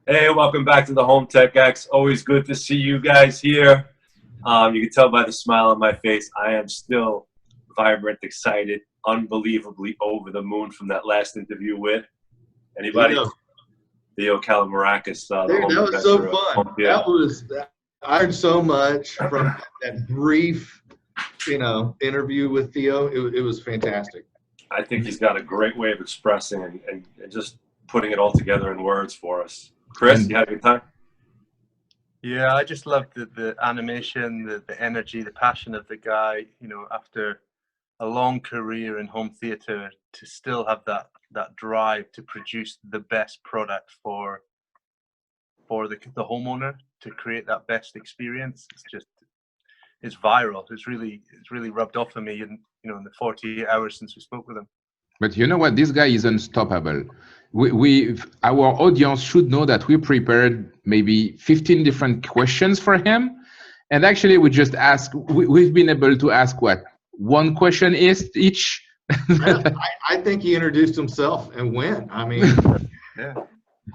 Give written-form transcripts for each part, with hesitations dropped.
Hey, welcome back to the Home Tech X. Always good to see you guys here. You can tell by the smile on my face, I am still vibrant, excited, unbelievably over the moon from that last interview with anybody? Theo Calamarakis. Dude, that was so fun. I learned so much from that brief, interview with Theo. It was fantastic. I think he's got a great way of expressing and just putting it all together in words for us. Chris, you had a good time? Yeah, I just loved the animation, the energy, the passion of the guy. After a long career in home theater, to still have that drive to produce the best product for the homeowner, to create that best experience. It's viral. It's really rubbed off on me in the 48 hours since we spoke with him. But you know what? This guy is unstoppable. Our audience should know that we prepared maybe 15 different questions for him. And actually, we've been able to ask what? One question each? I think he introduced himself and went. I mean, yeah.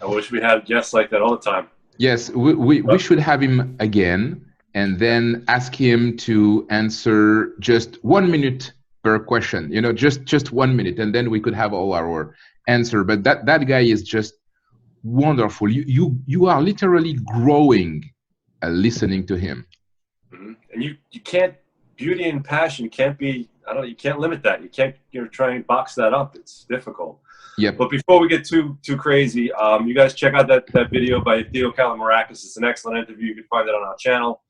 I wish we had guests like that all the time. Yes, we should have him again and then ask him to answer just 1 minute per question, just 1 minute, and then we could have all our answer. But that guy is just wonderful. You are literally growing listening to him. Mm-hmm. And you can't, beauty and passion can't be, you can't limit that. You can't try and box that up. It's difficult. Yeah. But before we get too crazy, you guys check out that video by Theo Calamarakis. It's an excellent interview. You can find it on our channel.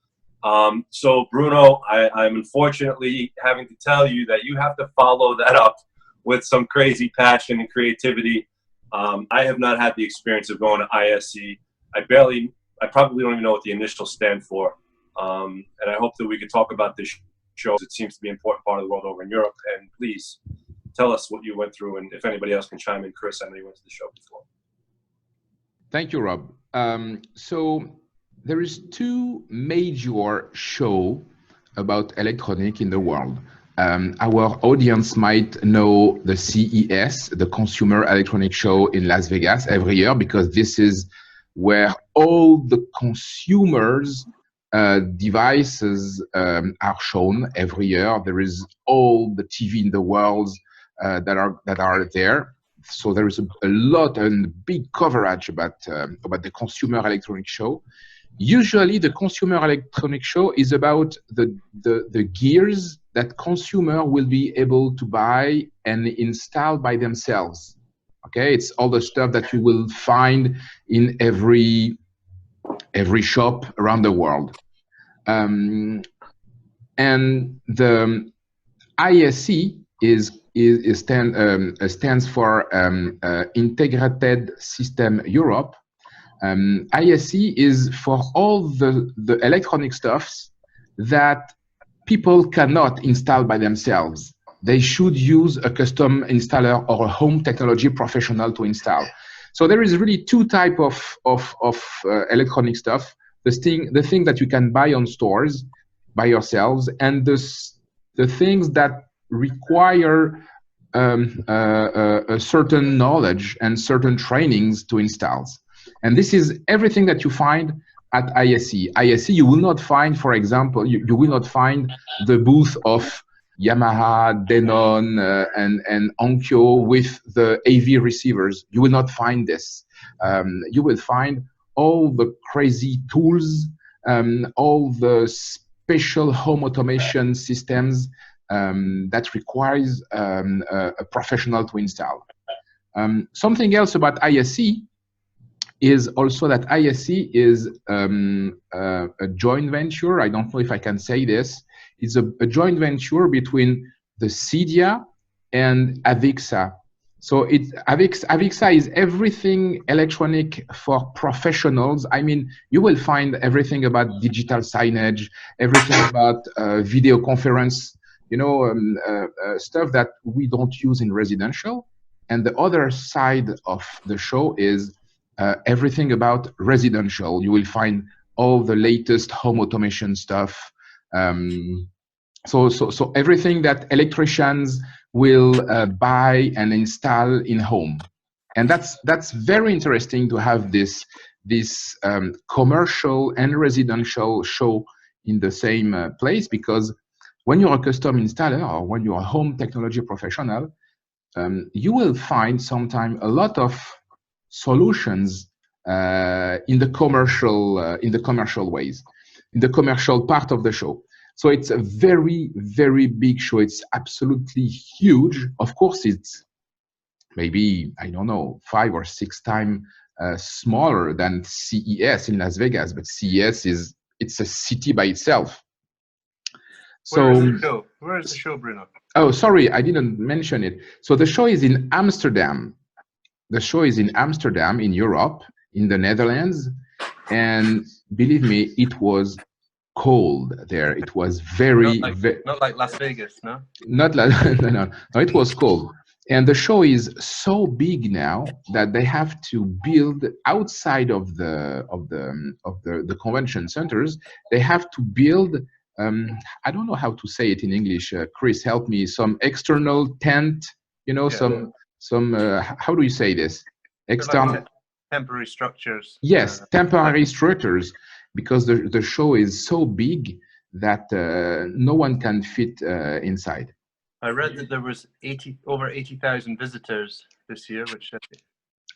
So Bruno, I'm unfortunately having to tell you that you have to follow that up with some crazy passion and creativity. I have not had the experience of going to ISE. I probably don't even know what the initials stand for. And I hope that we could talk about this show. It seems to be an important part of the world over in Europe. And please tell us what you went through, and if anybody else can chime in. Chris, I know you went to the show before. Thank you, Rob. So there is two major shows about electronic in the world. Our audience might know the CES, the Consumer Electronic Show in Las Vegas every year, because this is where all the consumers' devices are shown every year. There is all the TV in the world that are there. So there is a lot and big coverage about the Consumer Electronic Show. Usually, the Consumer Electronic Show is about the gears that consumer will be able to buy and install by themselves. Okay, it's all the stuff that you will find in every shop around the world. And the ISE stands for Integrated System Europe. ISE is for all the electronic stuffs that people cannot install by themselves. They should use a custom installer or a home technology professional to install. So there is really two types of electronic stuff. The thing that you can buy on stores by yourselves, and the things that require a certain knowledge and certain trainings to install. And this is everything that you find at ISE. ISE, you will not find, for example, you will not find the booth of Yamaha, Denon, and Onkyo with the AV receivers. You will not find this. You will find all the crazy tools, all the special home automation systems that requires a professional to install. Something else about ISE is also that ISE is a joint venture. I don't know if I can say this. It's a joint venture between the CEDIA and AVIXA. So AVIXA is everything electronic for professionals. I mean, you will find everything about digital signage, everything about video conference, stuff that we don't use in residential. And the other side of the show is everything about residential. You will find all the latest home automation stuff. So everything that electricians will buy and install in home. And that's very interesting to have this this commercial and residential show in the same place, because when you're a custom installer or when you're a home technology professional, you will find sometimes a lot of solutions in the commercial ways, in the commercial part of the show. So it's a very, very big show. It's absolutely huge. Of course, it's maybe, I don't know, 5 or 6 times smaller than CES in Las Vegas, but CES it's a city by itself. So where is the show, Bruno? Oh, sorry, I didn't mention it. So the show is in Amsterdam. The show is in Amsterdam, in Europe, in the Netherlands, and believe me, it was cold there. It was very, not like Las Vegas, no? Not like no, it was cold. And the show is so big now that they have to build outside of the convention centers. They have to build I don't know how to say it in English. Chris, help me. Some external tent, you know, yeah. some how do you say this? External like temporary structures. Yes, temporary structures, because the show is so big that no one can fit inside. I read that there was over 80,000 visitors this year, which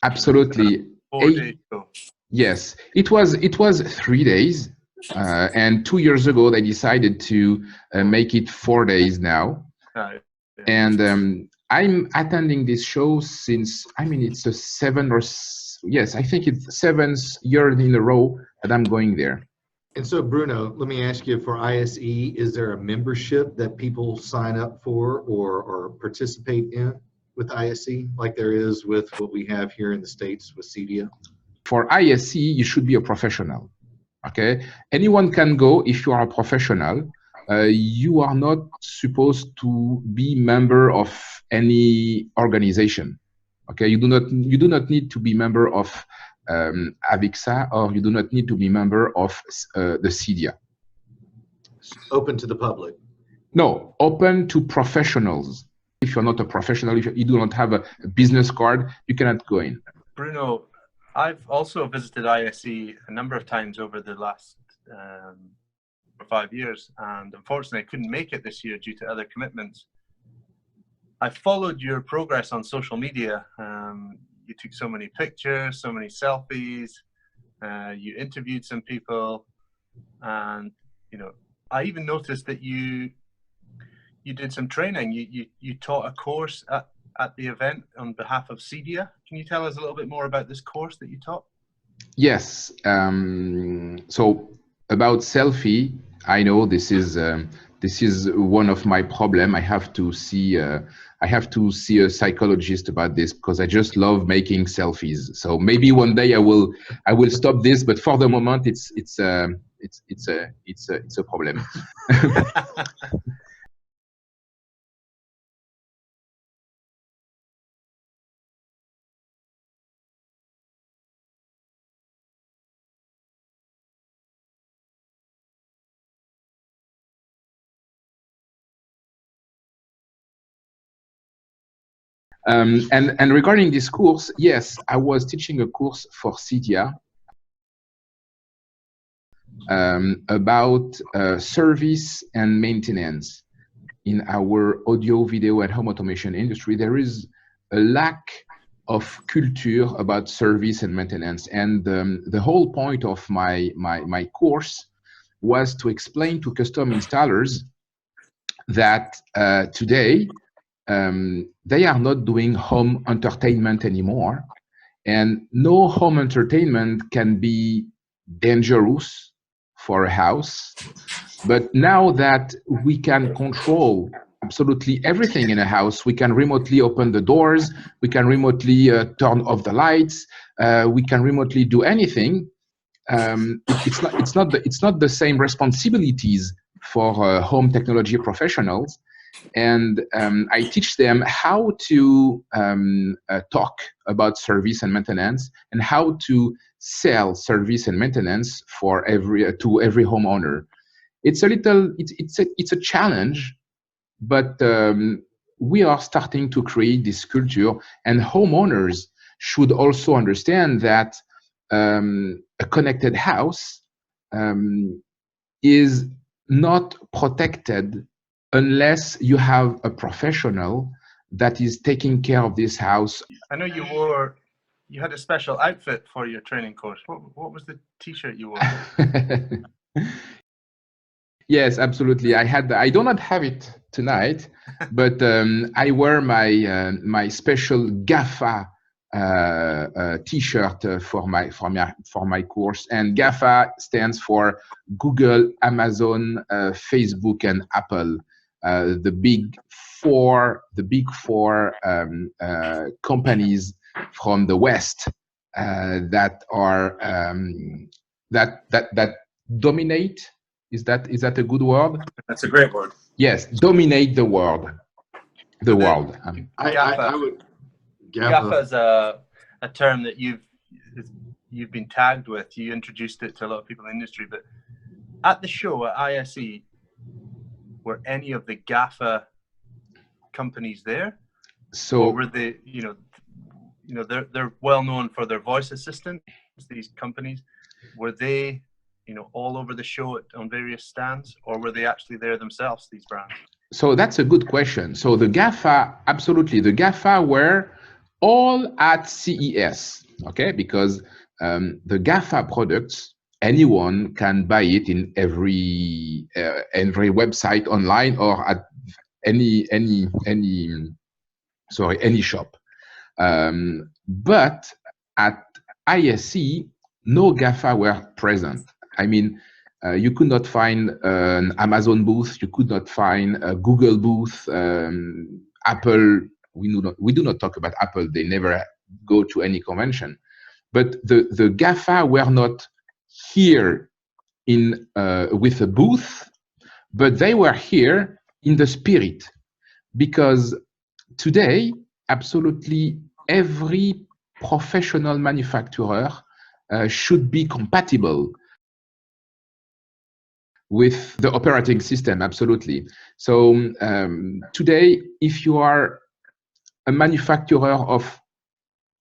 absolutely 4 days ago. Yes, it was 3 days, and 2 years ago they decided to make it 4 days now. Yeah. And I'm attending this show since, I mean, it's the I think it's 7th year in a row that I'm going there. And so, Bruno, let me ask you, for ISE, is there a membership that people sign up for or participate in with ISE, like there is with what we have here in the States with CEDIA? For ISE, you should be a professional, okay? Anyone can go if you are a professional. You are not supposed to be member of any organization, okay? You do not need to be member of AVIXA, or you do not need to be member of the CEDIA. Open to the public? No, open to professionals. If you're not a professional, if you do not have a business card, you cannot go in. Bruno, I've also visited ISE a number of times over the last 5 years, and unfortunately I couldn't make it this year due to other commitments. I followed your progress on social media. You took so many pictures, so many selfies, you interviewed some people, and I even noticed that you did some training. You taught a course at the event on behalf of CEDIA. Can you tell us a little bit more about this course that you taught? Yes. So about selfie, I know this is one of my problem. I have to see a psychologist about this, because I just love making selfies. So maybe one day I will stop this, but for the moment it's a problem. And regarding this course, yes, I was teaching a course for CEDIA about service and maintenance. In our audio, video, and home automation industry, there is a lack of culture about service and maintenance. And the whole point of my course was to explain to custom installers that today, they are not doing home entertainment anymore, and no home entertainment can be dangerous for a house. But now that we can control absolutely everything in a house, we can remotely open the doors, we can remotely turn off the lights, we can remotely do anything. It's not the same responsibilities for home technology professionals. And I teach them how to talk about service and maintenance, and how to sell service and maintenance to every homeowner. It's a challenge, but we are starting to create this culture, and homeowners should also understand that a connected house is not protected unless you have a professional that is taking care of this house. I know you had a special outfit for your training course. What was the t-shirt you wore? Yes, absolutely. I do not have it tonight, but I wear my special GAFA t-shirt for my course, and GAFA stands for Google, Amazon, Facebook, and Apple, the big four companies from the West that are that dominate. Is that a good word? That's a great word. Yes, dominate the world. The world. I would. GAFA is a term that you've been tagged with. You introduced it to a lot of people in the industry. But at the show at ISE, were any of the GAFA companies there? So or were they, they're well known for their voice assistants. These companies, were they, all over the show on various stands, or were they actually there themselves, these brands? So that's a good question. So the GAFA, absolutely, the GAFA were all at CES, okay? Because the GAFA products, anyone can buy it in every website online or at any shop. But at ISE, no GAFA were present. I mean, you could not find an Amazon booth, you could not find a Google booth, Apple. We do not talk about Apple. They never go to any convention. But the GAFA were not here with a booth, but they were here in the spirit, because today, absolutely every professional manufacturer should be compatible with the operating system, absolutely. So today, if you are a manufacturer of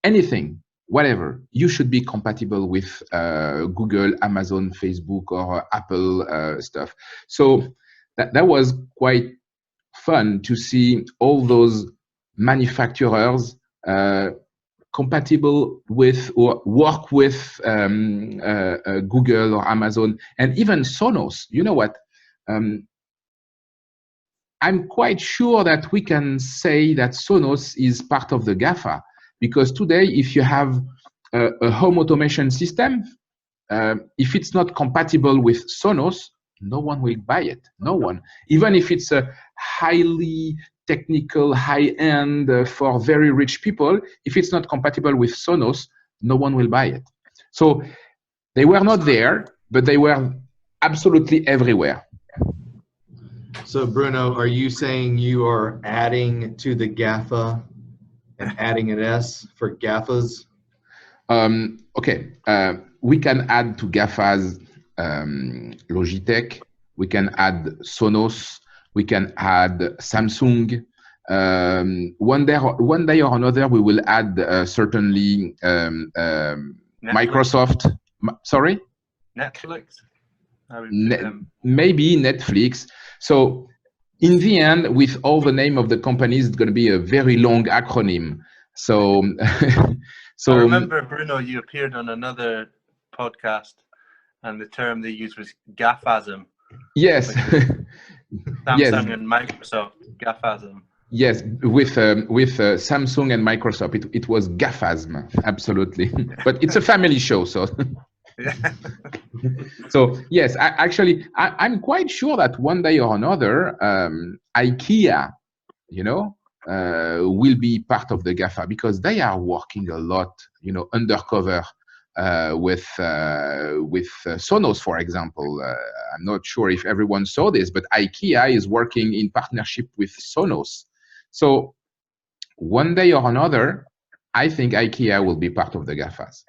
anything, whatever, you should be compatible with Google, Amazon, Facebook, or Apple stuff. So that was quite fun to see all those manufacturers compatible with or work with Google or Amazon, and even Sonos. You know what? I'm quite sure that we can say that Sonos is part of the GAFA, because today, if you have a home automation system, if it's not compatible with Sonos, no one will buy it. No one. Even if it's a highly technical, high-end for very rich people, if it's not compatible with Sonos, no one will buy it. So they were not there, but they were absolutely everywhere. So Bruno, are you saying you are adding to the GAFA and adding an S for GAFAs? Okay, we can add to GAFAs Logitech, we can add Sonos, we can add Samsung. One day or another, we will add certainly Microsoft. Sorry? Netflix? Maybe Netflix. So in the end, with all the name of the companies, it's going to be a very long acronym. So, I remember, Bruno, you appeared on another podcast, and the term they used was GAFASM. Yes. Samsung yes. and Microsoft, GAFASM. Yes, with Samsung and Microsoft, it was GAFASM, absolutely. But it's a family show, so. So yes, I'm quite sure that one day or another, IKEA, will be part of the GAFA, because they are working a lot, undercover with Sonos, for example. I'm not sure if everyone saw this, but IKEA is working in partnership with Sonos. So one day or another, I think IKEA will be part of the GAFAs.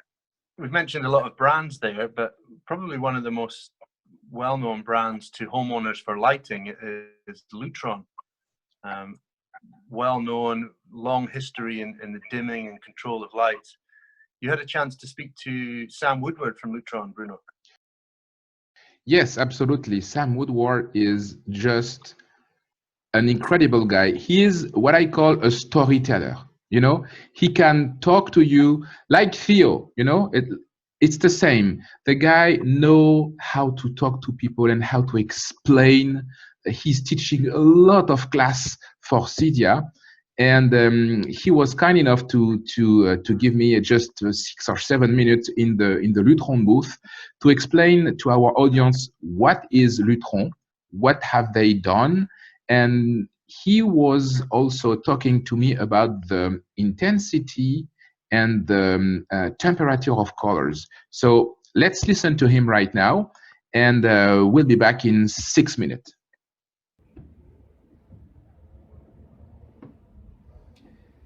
We've mentioned a lot of brands there, but probably one of the most well-known brands to homeowners for lighting is Lutron. Well-known, long history in the dimming and control of lights. You had a chance to speak to Sam Woodward from Lutron, Bruno. Yes, absolutely. Sam Woodward is just an incredible guy. He is what I call a storyteller. You know, he can talk to you like Theo. You know, it's the same. The guy know how to talk to people and how to explain. He's teaching a lot of class for Cydia, and he was kind enough to give me just 6 or 7 minutes in the Lutron booth to explain to our audience what is Lutron, what have they done, and he was also talking to me about the intensity and the temperature of colors. So let's listen to him right now, and we'll be back in 6 minutes.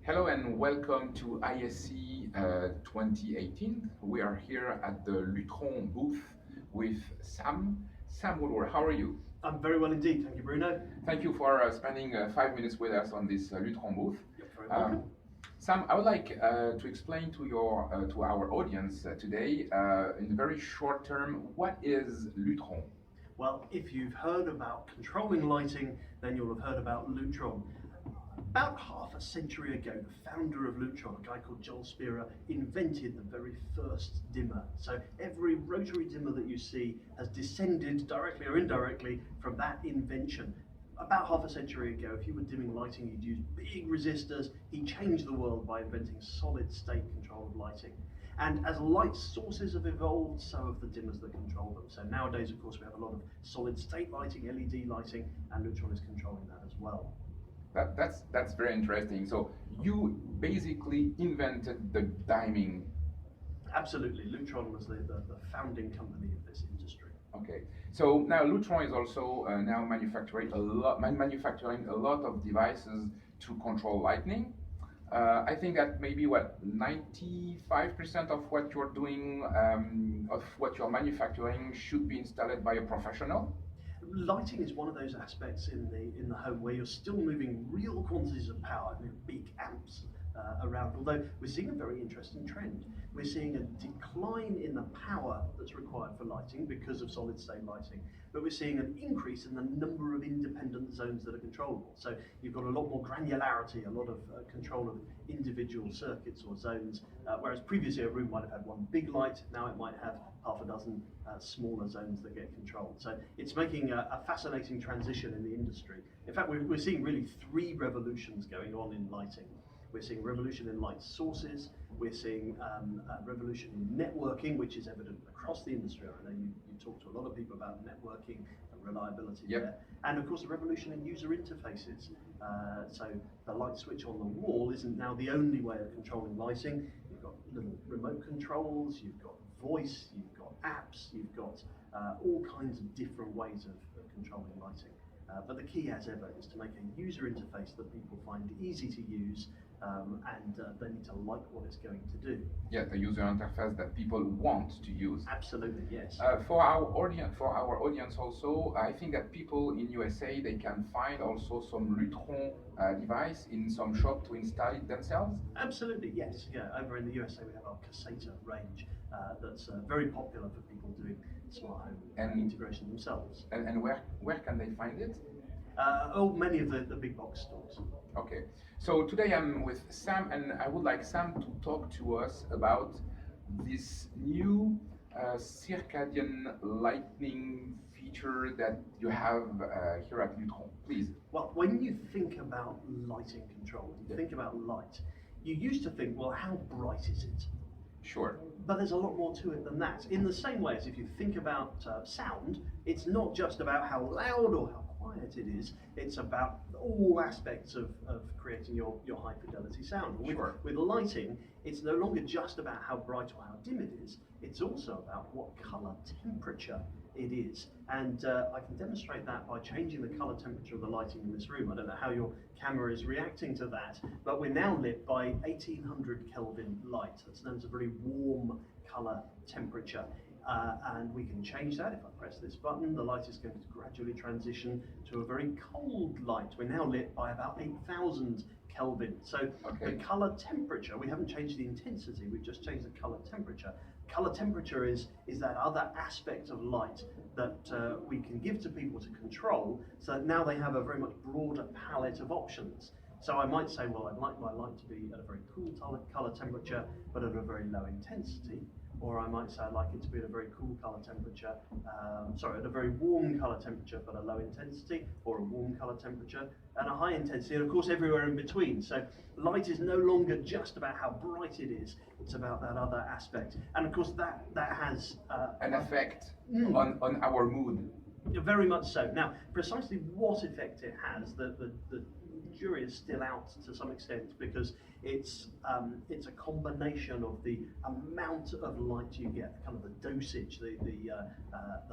Hello and welcome to ISE 2018. We are here at the Lutron booth with Sam. Sam Woodward, how are you? I'm very well indeed, thank you, Bruno. Thank you for spending 5 minutes with us on this Lutron booth. You're very welcome. Sam, I would like to explain to our audience today, in a very short term, what is Lutron? Well, if you've heard about controlling lighting, then you'll have heard about Lutron. About half a century ago, the founder of Lutron, a guy called Joel Spira, invented the very first dimmer. So every rotary dimmer that you see has descended directly or indirectly from that invention. About half a century ago, if you were dimming lighting, you'd use big resistors. He changed the world by inventing solid state control of lighting. And as light sources have evolved, so have the dimmers that control them. So nowadays, of course, we have a lot of solid state lighting, LED lighting, and Lutron is controlling that as well. That's very interesting. So you basically invented the dimming. Absolutely, Lutron was the founding company of this industry. Okay, so now Lutron is also now manufacturing a lot of devices to control lighting. I think that maybe 95% of what you're doing, of what you're manufacturing, should be installed by a professional. Lighting is one of those aspects in the home where you're still moving real quantities of power, big amps around. Although we're seeing a very interesting trend. We're seeing a decline in the power that's required for lighting because of solid state lighting, but we're seeing an increase in the number of independent zones that are controllable. So you've got a lot more granularity, a lot of control of individual circuits or zones, whereas previously a room might have had one big light, now it might have half a dozen smaller zones that get controlled. So it's making a fascinating transition in the industry. In fact, we're seeing really 3 revolutions going on in lighting. We're seeing a revolution in light sources, we're seeing a revolution in networking, which is evident across the industry. I know you talk to a lot of people about networking and reliability there. And of course, a revolution in user interfaces. So the light switch on the wall isn't now the only way of controlling lighting. You've got little remote controls, you've got voice, you've got apps, you've got all kinds of different ways of controlling lighting. But the key, as ever, is to make a user interface that people find easy to use, and they need to like what it's going to do. Yeah, the user interface that people want to use. Absolutely, yes. For our audience also, I think that people in USA, they can find also some Lutron device in some shop to install it themselves. Absolutely, yes. Yeah, over in the USA we have our Caseta range that's very popular for people doing smart home and integration themselves. And where can they find it? Many of the big box stores. Okay, so today I'm with Sam, and I would like Sam to talk to us about this new Circadian lighting feature that you have here at Lutron. Please. Well, when you think about lighting control, you think about light, you used to think, well, how bright is it? Sure. But there's a lot more to it than that. In the same way as if you think about sound, it's not just about how loud or how quiet it is, it's about all aspects of creating your high fidelity sound. Sure. With lighting, it's no longer just about how bright or how dim it is, it's also about what color temperature it is. And I can demonstrate that by changing the color temperature of the lighting in this room. I don't know how your camera is reacting to that, but we're now lit by 1800 Kelvin light. That's known as a very warm color temperature. and we can change that. If I press this button, the light is going to gradually transition to a very cold light. We're now lit by about 8,000 Kelvin. So the color temperature, we haven't changed the intensity, we've just changed the color temperature. Color temperature is that other aspect of light that we can give to people to control, so that now they have a very much broader palette of options. So I might say, well, I'd like my light to be at a very cool color temperature, but at a very low intensity. Or I might say I'd like it to be at a very cool color temperature, at a very warm color temperature, but a low intensity, or a warm color temperature and a high intensity, and of course everywhere in between. So light is no longer just about how bright it is, it's about that other aspect. And of course that has an effect on our mood. Very much so. Now, precisely what effect it has, the jury is still out to some extent, because it's a combination of the amount of light you get, kind of the dosage, the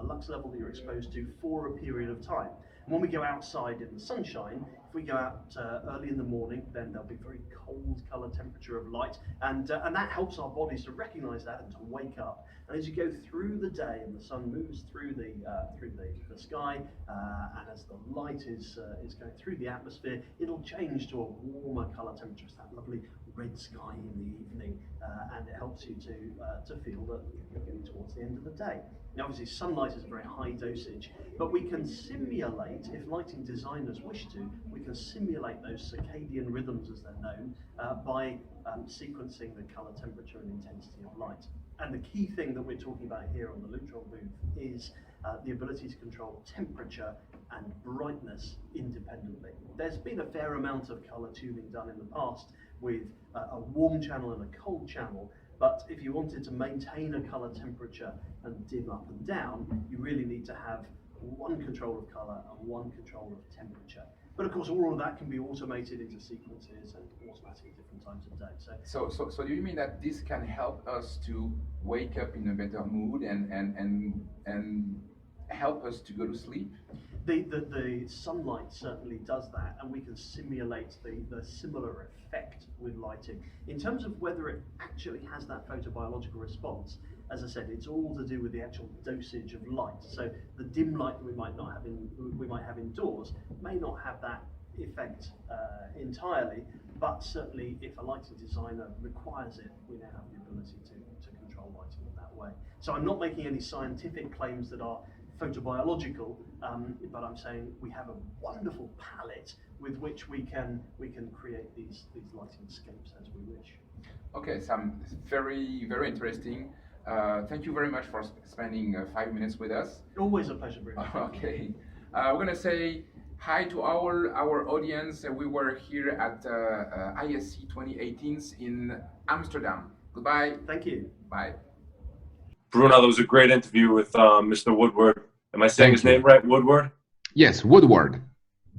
lux level that you're exposed to for a period of time. And when we go outside in the sunshine, if we go out early in the morning, then there'll be very cold color temperature of light, and that helps our bodies to recognize that and to wake up. And as you go through the day and the sun moves through the sky, and as the light is going through the atmosphere, it'll change to a warmer color temperature. It's that lovely red sky in the evening, and it helps you to feel that you're getting towards the end of the day. Now, obviously, sunlight is a very high dosage, but we can simulate, if lighting designers wish to, we can simulate those circadian rhythms, as they're known, by sequencing the color temperature and intensity of light. And the key thing that we're talking about here on the Lutron Booth is the ability to control temperature and brightness independently. There's been a fair amount of color tuning done in the past with a warm channel and a cold channel, but if you wanted to maintain a color temperature and dim up and down, you really need to have one control of color and one control of temperature. But of course, all of that can be automated into sequences and automatic at different times of day. So do you mean that this can help us to wake up in a better mood and help us to go to sleep? The sunlight certainly does that, and we can simulate the similar effect with lighting. In terms of whether it actually has that photobiological response, as I said, it's all to do with the actual dosage of light. So the dim light that we might have indoors may not have that effect entirely, but certainly if a lighting designer requires it, we now have the ability to control lighting in that way. So I'm not making any scientific claims that are photobiological, but I'm saying we have a wonderful palette with which we can create these lighting escapes as we wish. Okay, Sam, very, very interesting. Thank you very much for spending 5 minutes with us. Always a pleasure, Bruno. Okay, we're gonna say hi to our audience. We were here at ISE 2018 in Amsterdam. Goodbye. Thank you. Bye. Bruno, that was a great interview with Mr. Woodward. Am I saying his name right, Woodward? Yes, Woodward.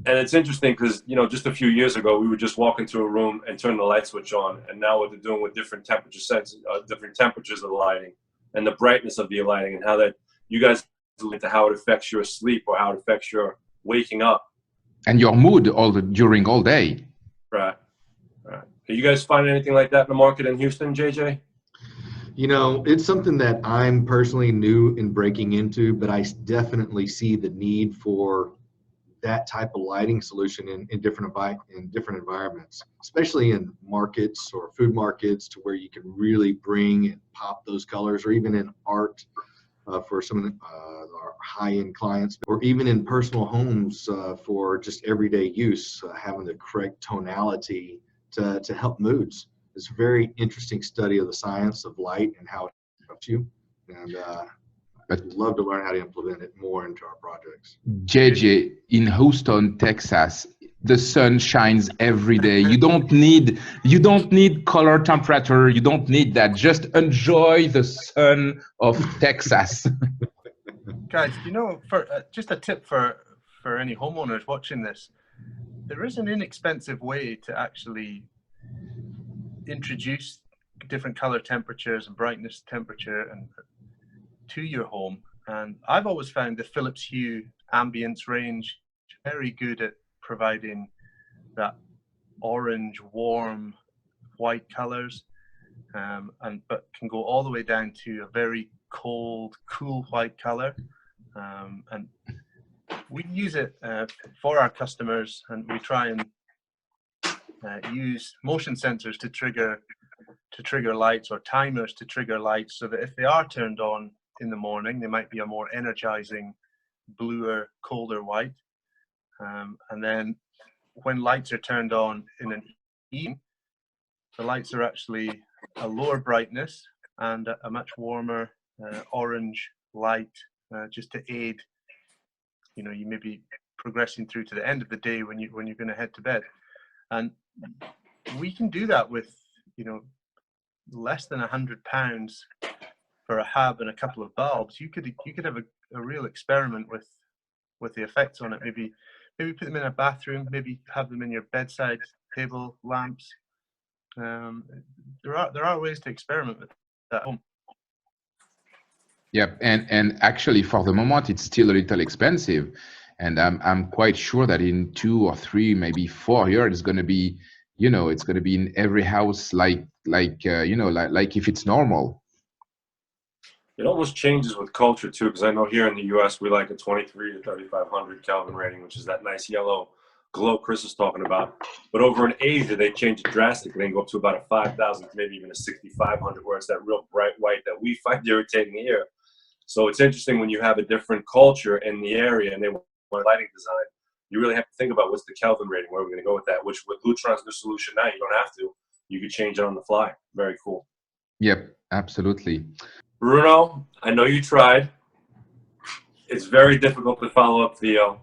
And it's interesting because, you know, just a few years ago, we would just walk into a room and turn the light switch on. And now what they're doing with different temperature different temperatures of the lighting and the brightness of the lighting, and how that you guys look at how it affects your sleep or how it affects your waking up. And your mood during all day. Right. Right. Are you guys finding anything like that in the market in Houston, JJ? You know, it's something that I'm personally new in breaking into, but I definitely see the need for that type of lighting solution in different environments, especially in markets or food markets, to where you can really bring and pop those colors, or even in art for some of our high-end clients, or even in personal homes for just everyday use, having the correct tonality to help moods. It's a very interesting study of the science of light and how it helps you, and I'd love to learn how to implement it more into our projects. JJ, in Houston, Texas, the sun shines every day. You don't need color temperature. You don't need that. Just enjoy the sun of Texas. Guys, you know, for just a tip for any homeowners watching this, there is an inexpensive way to actually introduce different color temperatures and brightness temperature and to your home. And I've always found the Philips Hue Ambience range very good at providing that orange, warm, white colors, but can go all the way down to a very cold, cool white color. And we use it for our customers, and we try and use motion sensors to trigger lights, or timers to trigger lights, so that if they are turned on in the morning, they might be a more energizing bluer, colder white. And then when lights are turned on in an evening, the lights are actually a lower brightness and a much warmer orange light, just to aid, you know, you may be progressing through to the end of the day when you're going to head to bed. And we can do that with, you know, less than £100 for a hub and a couple of bulbs. You could have a real experiment with the effects on it. Maybe put them in a bathroom, maybe have them in your bedside table lamps. There are ways to experiment with that at home. Yep, and actually for the moment it's still a little expensive, and I'm quite sure that in 2 or 3, maybe 4 years, it's going to be, you know, it's going to be in every house, like you know, like if it's normal. It almost changes with culture too, because I know here in the U.S. we like a 23 to 3500 Kelvin rating, which is that nice yellow glow Chris is talking about. But over in Asia, they change it drastically and go up to about a 5,000 to maybe even a 6,500, where it's that real bright white that we find irritating here. So it's interesting when you have a different culture in the area and they want lighting design, you really have to think about what's the Kelvin rating, where we're going to go with that, which with Lutron's new solution now, you don't have to. You could change it on the fly. Very cool. Yep, absolutely. Bruno, I know you tried. It's very difficult to follow up Theo,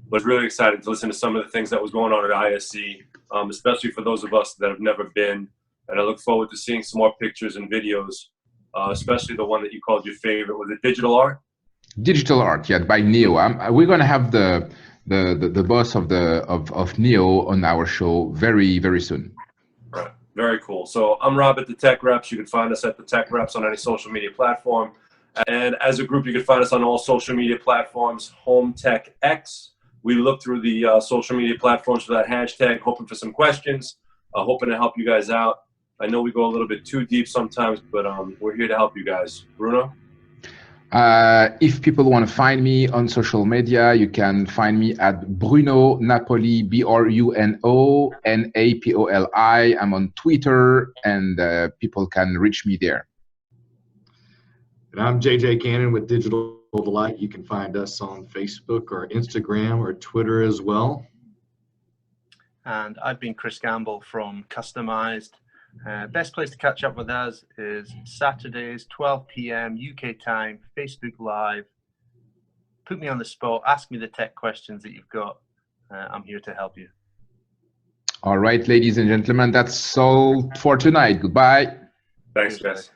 but it's really excited to listen to some of the things that was going on at ISE, especially for those of us that have never been. And I look forward to seeing some more pictures and videos, especially the one that you called your favorite. Was it digital art? Digital art, yeah, by Neo. We're gonna have the boss of Neo on our show very, very soon. Right. Very cool. So I'm Rob at the Tech Reps. You can find us at the Tech Reps on any social media platform. And as a group, you can find us on all social media platforms, Home Tech X. We look through the social media platforms for that hashtag, hoping for some questions, hoping to help you guys out. I know we go a little bit too deep sometimes, but we're here to help you guys. Bruno? If people want to find me on social media, you can find me at Bruno Napoli, BrunoNapoli. I'm on Twitter, and people can reach me there. And I'm JJ Cannon with Digital Delight. You can find us on Facebook or Instagram or Twitter as well. And I've been Chris Gamble from Customized. Best place to catch up with us is Saturdays, 12 p.m. UK time, Facebook Live. Put me on the spot, ask me the tech questions that you've got. I'm here to help you. All right, ladies and gentlemen, that's all for tonight. Goodbye. Thanks, guys.